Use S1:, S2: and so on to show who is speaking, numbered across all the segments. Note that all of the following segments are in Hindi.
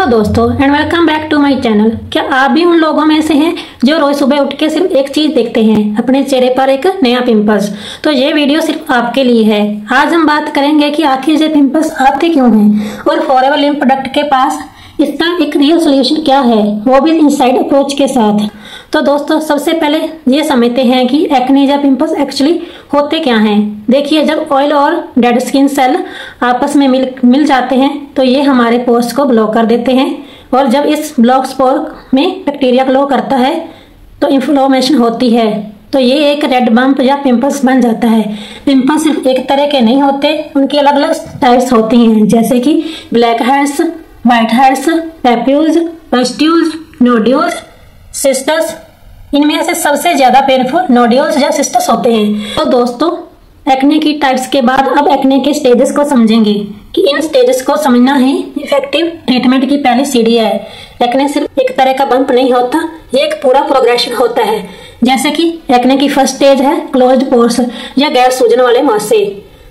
S1: हेलो दोस्तों and welcome back to my channel. क्या आप भी उन लोगों में से हैं जो रोज सुबह उठ के सिर्फ एक चीज देखते हैं, अपने चेहरे पर एक नया पिंपल्स? तो ये वीडियो सिर्फ आपके लिए है। आज हम बात करेंगे कि आखिर ये पिंपल्स आते क्यों हैं और फॉरएवर लिम प्रोडक्ट के पास इसका एक रियल सोल्यूशन क्या है, वो भी इनसाइड अप्रोच के साथ। तो दोस्तों सबसे पहले ये समझते हैं कि एक्ने या पिंपल्स एक्चुअली होते क्या हैं। देखिए, जब ऑयल और डेड स्किन सेल आपस में मिल जाते हैं तो ये हमारे पोर्स को ब्लॉक कर देते हैं, और जब इस ब्लॉक स्पोर में बैक्टीरिया ग्रो करता है तो इन्फ्लेमेशन होती है, तो ये एक रेड बम्प या पिंपल्स बन जाता है। पिंपल्स सिर्फ एक तरह के नहीं होते, उनकी अलग अलग टाइप्स होती हैं, जैसे कि black heads, white heads, papules, pustules, nodules, cysts. इनमें से सबसे ज्यादा पेनफुल नोड्यूल्स या सिस्टस होते हैं। तो दोस्तों एक्ने की टाइप्स के बाद अब एक्ने के स्टेजेस को समझेंगे कि इन स्टेजेस को समझना ही इफेक्टिव ट्रीटमेंट की पहली सीढ़ी है। एक्ने सिर्फ एक तरह का बम्प नहीं होता, ये एक पूरा प्रोग्रेशन होता है। जैसे कि एक्ने की फर्स्ट स्टेज है क्लोज्ड पोर्स या गैर सूजन वाले मुहासे।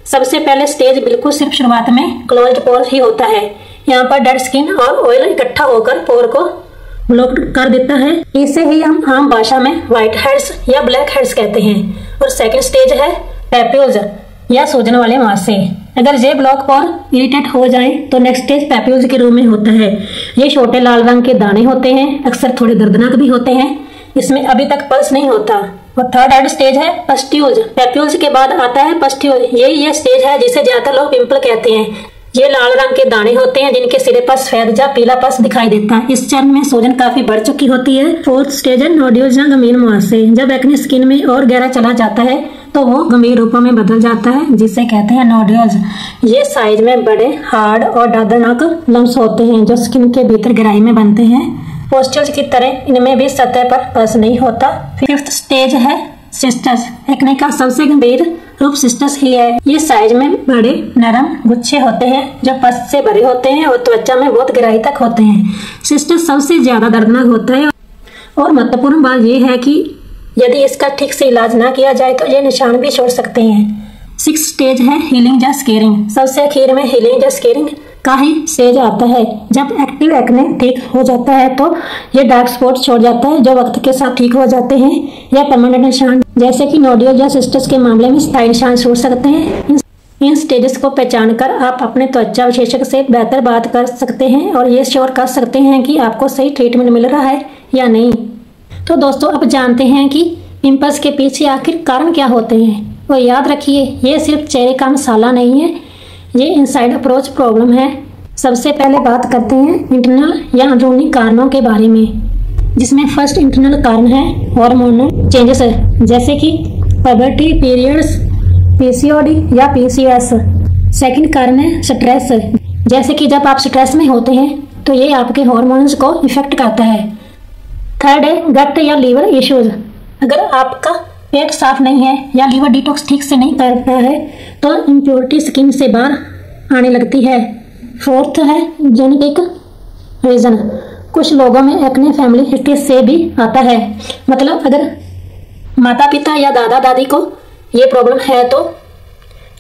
S1: सबसे पहले स्टेज बिल्कुल सिर्फ शुरुआत में क्लोज्ड पोर्स ही होता है। यहाँ पर डेड स्किन और ऑयल इकट्ठा होकर पोर को ब्लॉक कर देता है। इसे ही हम आम भाषा में व्हाइट हेड्स या ब्लैक हेड्स कहते हैं। और सेकंड स्टेज है पैप्यूल्स या सूजन वाले मुहासे। अगर ये ब्लॉक पोर इरिटेट हो जाए तो नेक्स्ट स्टेज पैप्यूल्स के रूप में होता है। ये छोटे लाल रंग के दाने होते हैं, अक्सर थोड़े दर्दनाक भी होते हैं। इसमें अभी तक पल्स नहीं होता। और थर्ड स्टेज है पस्ट्यूल्स। पैप्यूल्स के बाद आता है पस्ट्यूल। ये स्टेज है जिसे ज्यादातर लोग पिंपल कहते हैं। ये लाल रंग के दाने होते हैं जिनके सिरे पर सफेद या पीला पस दिखाई देता है। इस चरण में सूजन काफी बढ़ चुकी होती है। फोर्थ स्टेज है नोड्यूल्स या गंभीर मुहासे। जब एक्ने स्किन में और गहरा चला जाता है तो वो गंभीर रूपों में बदल जाता है, जिसे कहते हैं नोड्यूल्स। ये साइज में बड़े, हार्ड और दर्दनाक लम्स होते हैं जो स्किन के भीतर गहराई में बनते हैं। पोस्ट्यूल्स की तरह इनमें भी सतह पर पस नहीं होता। फिफ्थ स्टेज है सिस्टस। एक्ने का सबसे गंभीर रूप सिस्टस ही है। ये साइज में बड़े, नरम गुच्छे होते हैं जो पस से भरे होते हैं और त्वचा में बहुत गहराई तक होते हैं। सिस्टस सबसे ज्यादा दर्दनाक होता है, और महत्वपूर्ण बात यह है कि यदि इसका ठीक से इलाज ना किया जाए तो ये निशान भी छोड़ सकते हैं। सिक्स्थ स्टेज है हीलिंग या स्केरिंग। सबसे आखिर में हीलिंग या स्केरिंग का ही स्टेज आता है। जब एक्टिव एक्ने ठीक हो जाता है तो ये डार्क स्पॉट छोड़ जाता है जो वक्त के साथ ठीक हो जाते हैं, या परमानेंट निशान जैसे कि नोड्यूल या सिस्टस के मामले में स्थायी निशान छोड़ सकते हैं। इन स्टेजेस को पहचान कर आप अपने त्वचा विशेषज्ञ से बेहतर बात कर सकते हैं और ये श्योर कर सकते हैं कि आपको सही ट्रीटमेंट मिल रहा है या नहीं। तो दोस्तों अब जानते हैं कि पिंपल्स के पीछे आखिर कारण क्या होते हैं। और याद रखिए, ये सिर्फ चेहरे का मसाला नहीं है, ये इनसाइड अप्रोच प्रॉब्लम है। सबसे पहले बात करते हैं इंटरनल या अंदरूनी कारणों के बारे में, जिसमें फर्स्ट इंटरनल कारण है हार्मोनल चेंजेस, जैसे कि पबर्टी, पीरियड्स, पीसीओडी या पीसीएस। सेकंड कारण है स्ट्रेस, जैसे कि जब आप स्ट्रेस में होते हैं तो ये आपके हार्मोन्स को इफेक्ट करता है। थर्ड है गट या लीवर इश्यूज। अगर आपका पेट साफ नहीं है या लीवर डिटॉक्स ठीक से नहीं कर रहा है तो इम्प्योरिटी स्किन से बाहर आने लगती है। फोर्थ है जेनेटिक रीजन। कुछ लोगों में एक्ने फैमिली हिस्ट्री से भी आता है। मतलब अगर माता पिता या दादा दादी को ये प्रॉब्लम है तो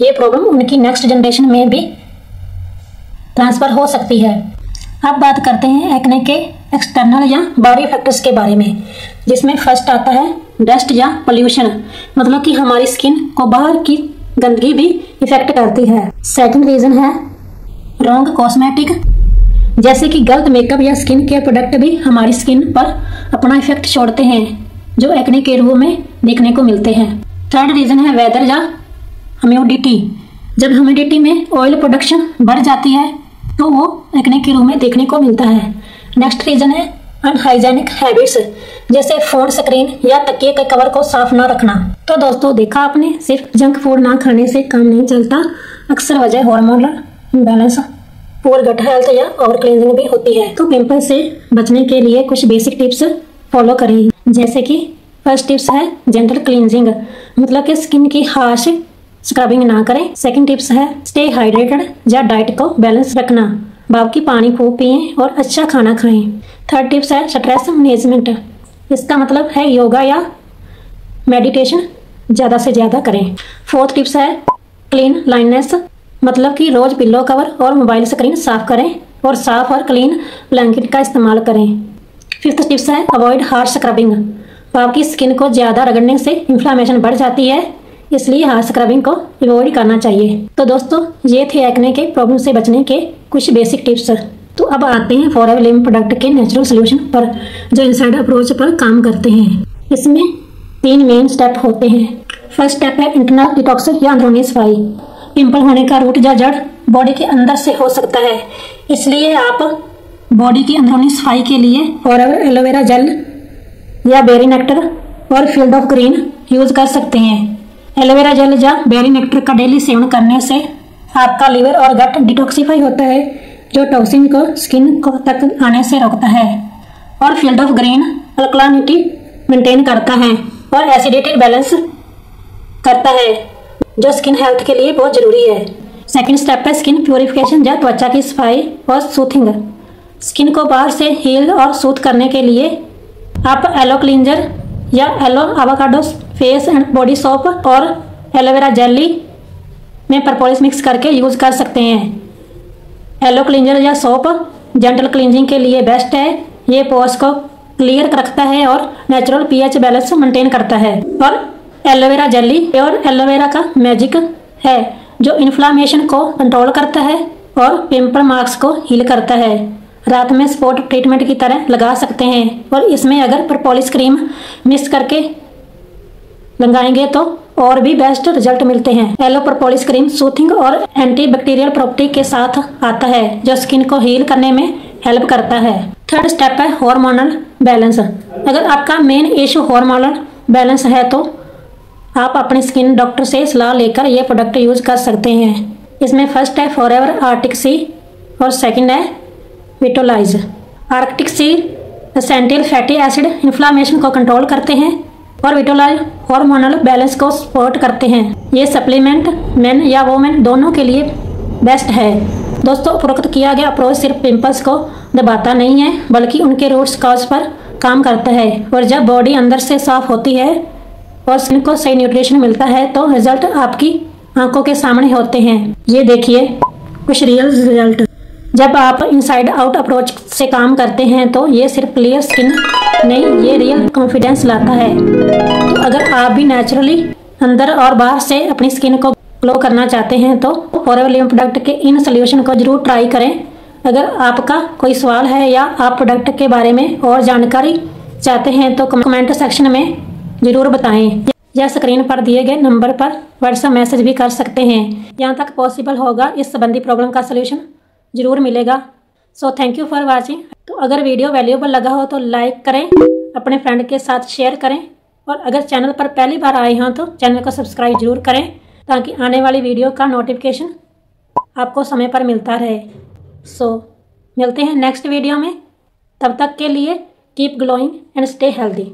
S1: ये प्रॉब्लम उनकी नेक्स्ट जनरेशन में भी ट्रांसफर हो सकती है। अब बात करते हैं एक्ने के एक्सटर्नल या बॉडी फैक्टर्स के बारे में, जिसमें फर्स्ट आता है डस्ट या पोल्यूशन। मतलब कि हमारी स्किन को बाहर की गंदगी भी इफेक्ट करती है। सेकंड रीजन है रॉन्ग कॉस्मेटिक, जैसे कि गलत मेकअप या स्किन केयर प्रोडक्ट भी हमारी स्किन पर अपना इफेक्ट छोड़ते हैं जो एक्ने के रूप में देखने को मिलते हैं। थर्ड रीजन है वेदर या ह्यूमिडिटी। जब ह्यूमिडिटी में ऑयल प्रोडक्शन बढ़ जाती है तो वो एक्ने के रूप में देखने को मिलता है। नेक्स्ट रीजन है अनहाइजेनिक हैबिट्स, जैसे फोन स्क्रीन या तकिए के कवर को साफ न रखना। तो दोस्तों देखा आपने, सिर्फ जंक फूड ना खाने से काम नहीं चलता। अक्सर वजह hormonal imbalance, poor gut health या ओवर क्लींजिंग भी होती है। तो पिंपल से बचने के लिए कुछ बेसिक टिप्स फॉलो करें, जैसे कि फर्स्ट टिप्स है जेंटल क्लींजिंग, मतलब कि स्किन की हार्श स्क्रबिंग ना करें। सेकंड टिप्स है स्टे हाइड्रेटेड या डाइट को बैलेंस रखना, बाकी पानी खूब पिएं और अच्छा खाना खाएं। थर्ड टिप्स है स्ट्रेस मैनेजमेंट, इसका मतलब है योगा या मेडिटेशन ज़्यादा से ज़्यादा करें। फोर्थ टिप्स है क्लीन लाइननेस, मतलब कि रोज पिल्लो कवर और मोबाइल स्क्रीन साफ करें। और साफ और क्लीन ब्लैंकेट का इस्तेमाल करें। 5th टिप्स है अवॉइड हार्श स्क्रबिंग। आपकी स्किन को ज़्यादा रगड़ने से इन्फ्लामेशन बढ़ जाती है, इसलिए हार्श स्क्रबिंग को अवॉइड करना चाहिए। तो दोस्तों ये थे एक्ने के प्रॉब्लम से बचने के कुछ बेसिक टिप्स। तो अब आते हैं फॉरएवर लिविंग प्रोडक्ट के नेचुरल सोल्यूशन पर जो इनसाइड अप्रोच पर काम करते हैं। इसमें 3 मेन स्टेप होते हैं। फर्स्ट स्टेप है इंटरनल डिटॉक्स या अंदरूनी सफाई। पिंपल होने का रूट या जड़ बॉडी के अंदर से हो सकता है, इसलिए आप बॉडी की अंदरूनी सफाई के लिए फॉरएवर एलोवेरा जेल या बेरी नेक्टर और फील्ड ऑफ ग्रीन यूज कर सकते हैं। एलोवेरा जेल या बेरी नेक्टर का डेली सेवन करने से आपका लिवर और गट डिटॉक्सिफाई होता है, जो टॉक्सिन को स्किन को तक आने से रोकता है। और फील्ड ऑफ ग्रीन अल्कलानिटी मेंटेन करता है और एसिडिटी बैलेंस करता है, जो स्किन हेल्थ के लिए बहुत जरूरी है। सेकंड स्टेप है स्किन प्यूरिफिकेशन या त्वचा की सफाई और सूथिंग। स्किन को बाहर से हील और सूथ करने के लिए आप एलो क्लींजर या aloe avocado face and body soap और एलोवेरा जेली में प्रोपोलिस मिक्स करके यूज कर सकते हैं। एलो क्लींजर या सोप जेंटल क्लींजिंग के लिए बेस्ट है। ये पोर्स को क्लियर रखता है और नेचुरल पीएच बैलेंस मेंटेन करता है। और एलोवेरा जेली प्योर एलोवेरा का मैजिक है, जो इन्फ्लामेशन को कंट्रोल करता है और पिंपल मार्क्स को हील करता है। रात में स्पॉट ट्रीटमेंट की तरह लगा सकते हैं और इसमें अगर प्रोपोलिस क्रीम मिक्स करके लगाएंगे तो और भी बेस्ट रिजल्ट मिलते हैं। एलो प्रोपोलिस क्रीम सूथिंग और एंटीबैक्टीरियल प्रॉपर्टी के साथ आता है, जो स्किन को हील करने में हेल्प करता है। थर्ड स्टेप है हार्मोनल बैलेंस। अगर आपका मेन इशू हार्मोनल बैलेंस है तो आप अपने स्किन डॉक्टर से सलाह लेकर ये प्रोडक्ट यूज कर सकते हैं। इसमें फर्स्ट है फॉरएवर आर्टिक सी और सेकंड है विटोलाइज। आर्टिक सी एसेंशियल फैटी एसिड इन्फ्लामेशन को कंट्रोल करते हैं और विटोलाइज हार्मोनल बैलेंस को सपोर्ट करते हैं। ये सप्लीमेंट मेन या वोमेन दोनों के लिए बेस्ट है। दोस्तों उपरोक्त किया गया अप्रोच सिर्फ पिंपल्स को दबाता नहीं है, बल्कि उनके रूट्स कॉज पर काम करता है। और जब बॉडी अंदर से साफ होती है और स्किन को सही न्यूट्रिशन मिलता है तो रिजल्ट आपकी आंखों के सामने होते हैं। ये देखिए कुछ रियल रिजल्ट। जब आप इनसाइड आउट अप्रोच से काम करते हैं तो ये सिर्फ क्लियर स्किन नहीं, ये रियल कॉन्फिडेंस लाता है। तो अगर आप भी नेचुरली अंदर और बाहर से अपनी स्किन को ग्लो करना चाहते हैं तो फॉरएवर लिविंग प्रोडक्ट के इन सोल्यूशन को जरूर ट्राई करें। अगर आपका कोई सवाल है या आप प्रोडक्ट के बारे में और जानकारी चाहते हैं तो कमेंट सेक्शन में जरूर बताएं या स्क्रीन पर दिए गए नंबर पर व्हाट्सएप मैसेज भी कर सकते हैं। जहाँ तक पॉसिबल होगा इस संबंधी प्रॉब्लम का सोल्यूशन जरूर मिलेगा। So thank you for watching. तो अगर वीडियो वैल्यूएबल लगा हो तो लाइक करें, अपने फ्रेंड के साथ शेयर करें और अगर चैनल पर पहली बार आए हैं तो चैनल को सब्सक्राइब जरूर करें, ताकि आने वाली वीडियो का नोटिफिकेशन आपको समय पर मिलता रहे। सो मिलते हैं नेक्स्ट वीडियो में। तब तक के लिए keep glowing and stay healthy.